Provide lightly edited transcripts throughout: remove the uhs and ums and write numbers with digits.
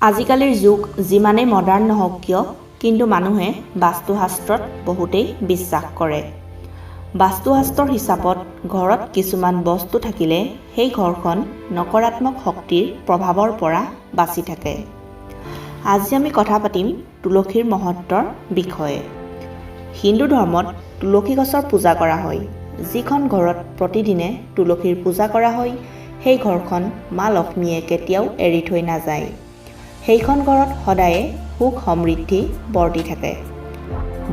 আজিকালিৰ যুগ যিমানেই মডাৰ্ণ নহওক কিয় কিন্তু মানুহে বাস্তুশাস্ত্ৰত বহুতেই বিশ্বাস কৰে। বাস্তুশাস্ত্ৰৰ হিচাপত ঘৰত কিছুমান বস্তু থাকিলে সেই ঘৰখন নকাৰাত্মক শক্তিৰ প্ৰভাৱৰ পৰা বাচি থাকে। আজি আমি কথা পাতিম তুলসীৰ মহত্বৰ বিষয়ে। হিন্দু ধৰ্মত তুলসী গছৰ পূজা কৰা হয়। যিখন ঘৰত প্ৰতিদিনে তুলসীৰ পূজা কৰা হয় সেই ঘৰখন মা লক্ষ্মীয়ে কেতিয়াও এৰি থৈ নাযায়। সেইখন ঘৰত সদায়ে সুখ সমৃদ্ধি বৰ্তি থাকে।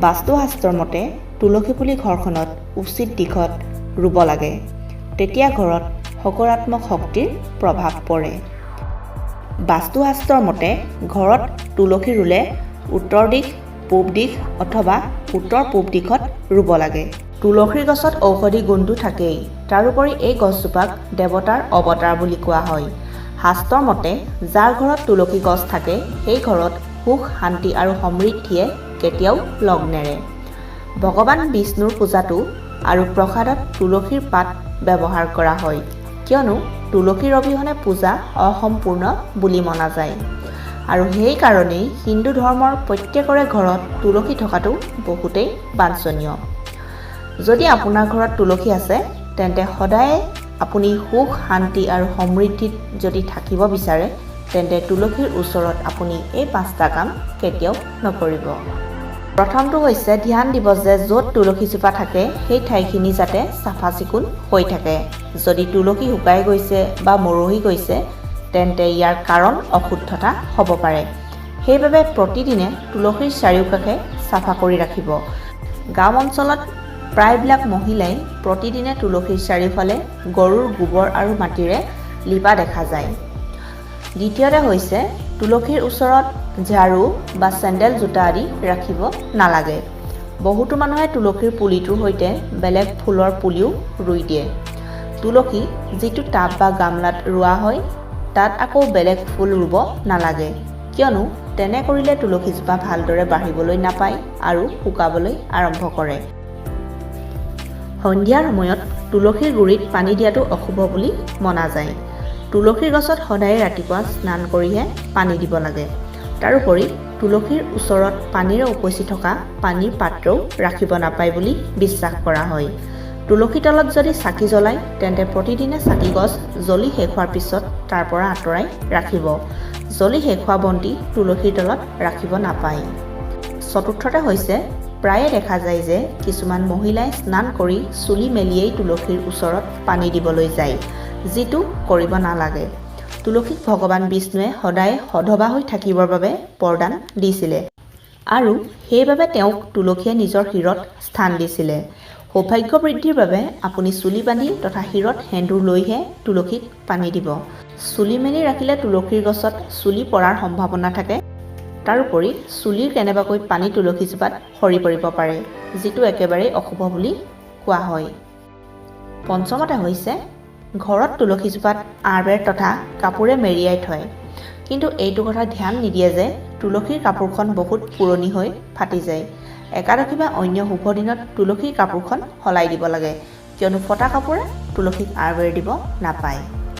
বাস্তুশাস্ত্ৰৰ মতে তুলসী পুলি ঘৰখনত উচিত দিশত ৰুব লাগে, তেতিয়া ঘৰত সকাৰাত্মক শক্তিৰ প্ৰভাৱ পৰে। বাস্তুশাস্ত্ৰৰ মতে ঘৰত তুলসী ৰুলে উত্তৰ দিশ, পূব দিশ অথবা উত্তৰ পূব দিশত ৰুব লাগে। তুলসীৰ গছত ঔষধি গুণটো থাকেই, তাৰোপৰি এই গছজোপাক দেৱতাৰ অৱতাৰ বুলি কোৱা হয়। শাস্ত্ৰৰ মতে যাৰ ঘৰত তুলসী গছ থাকে সেই ঘৰত সুখ শান্তি আৰু সমৃদ্ধিয়ে কেতিয়াও লগ নেৰে। ভগৱান বিষ্ণুৰ পূজাটো আৰু প্ৰসাদত তুলসীৰ পাত ব্যৱহাৰ কৰা হয়, কিয়নো তুলসীৰ অবিহনে পূজা অসম্পূৰ্ণ বুলি মনা যায়। আৰু সেইকাৰণেই হিন্দু ধৰ্মৰ প্ৰত্যেকৰে ঘৰত তুলসী থকাটো বহুতেই বাঞ্ছনীয়। যদি আপোনাৰ ঘৰত তুলসী আছে তেন্তে সদায়ে আপুনি সুখ শান্তি আৰু সমৃদ্ধিত যদি থাকিব বিচাৰে তেন্তে তুলসীৰ ওচৰত আপুনি এই 5টা কাম কেতিয়াও নকৰিব। প্ৰথমটো হৈছে ধ্যান দিব যে য'ত তুলসীজোপা থাকে সেই ঠাইখিনি যাতে চাফা চিকুণ হৈ থাকে। যদি তুলসী শুকাই গৈছে বা মৰহি গৈছে তেন্তে ইয়াৰ কাৰণ অশুদ্ধতা হ'ব পাৰে। সেইবাবে প্ৰতিদিনে তুলসীৰ চাৰিওকাষে চাফা কৰি ৰাখিব। গাঁও অঞ্চলত প্ৰায়বিলাক মহিলাই প্ৰতিদিনে তুলসীৰ চাৰিওফালে গৰুৰ গোবৰ আৰু মাটিৰে লিপা দেখা যায়। দ্বিতীয়তে হৈছে তুলসীৰ ওচৰত ঝাৰু বা চেণ্ডেল জোতা আদি ৰাখিব নালাগে। বহুতো মানুহে তুলসীৰ পুলিটোৰ সৈতে বেলেগ ফুলৰ পুলিও ৰুই দিয়ে। তুলসী যিটো টাব বা গামলাত ৰোৱা হয় তাত আকৌ বেলেগ ফুল ৰুব নালাগে, কিয়নো তেনে কৰিলে তুলসীজোপা ভালদৰে বাঢ়িবলৈ নাপায় আৰু শুকাবলৈ আৰম্ভ কৰে। সন্ধিয়াৰ সময়ত তুলসীৰ গুৰিত পানী দিয়াটো অশুভ বুলি মনা যায়। তুলসীৰ গছত সদায় ৰাতিপুৱা স্নান কৰিহে পানী দিব লাগে। তাৰোপৰি তুলসীৰ ওচৰত পানীৰে উপচি থকা পানীৰ পাত্ৰও ৰাখিব নাপায় বুলি বিশ্বাস কৰা হয়। তুলসী তলত যদি চাকি জ্বলায় তেন্তে প্ৰতিদিনে চাকি গছ জ্বলি শেষ হোৱাৰ পিছত তাৰ পৰা আঁতৰাই ৰাখিব। জ্বলি শেষ হোৱা বন্তি তুলসীৰ তলত ৰাখিব নাপায়। চতুৰ্থতে হৈছে প্ৰায়ে দেখা যায় যে কিছুমান মহিলাই স্নান কৰি চুলি মেলিয়েই তুলসীৰ ওচৰত পানী দিবলৈ যায়, যিটো কৰিব নালাগে। তুলসীক ভগৱান বিষ্ণুৱে সদায় সধবা হৈ থাকিবৰ বাবে বৰদান দিছিলে আৰু সেইবাবে তেওঁক তুলসীয়ে নিজৰ শিৰত স্থান দিছিলে। সৌভাগ্য বৃদ্ধিৰ বাবে আপুনি চুলি বান্ধি তথা শিৰত সেন্দুৰ লৈহে তুলসীক পানী দিব। চুলি মেলি ৰাখিলে তুলসীৰ গছত চুলি পৰাৰ সম্ভাৱনা থাকে। তাৰোপৰি চুলিৰ কেনেবাকৈ পানী তুলসীজোপাত সৰি পৰিব পাৰে, যিটো একেবাৰেই অশুভ বুলি কোৱা হয়। পঞ্চমতে হৈছে ঘৰত তুলসীজোপাত আঁৰ-বেৰ তথা কাপোৰে মেৰিয়াই থয়, কিন্তু এইটো কথা ধ্যান নিদিয়ে যে তুলসীৰ কাপোৰখন বহুত পুৰণি হৈ ফাটি যায়। একাদশী বা অন্য শুভ দিনত তুলসীৰ কাপোৰখন সলাই দিব লাগে, কিয়নো ফটা কাপোৰে তুলসীক আঁৰ-বেৰ দিব নাপায়।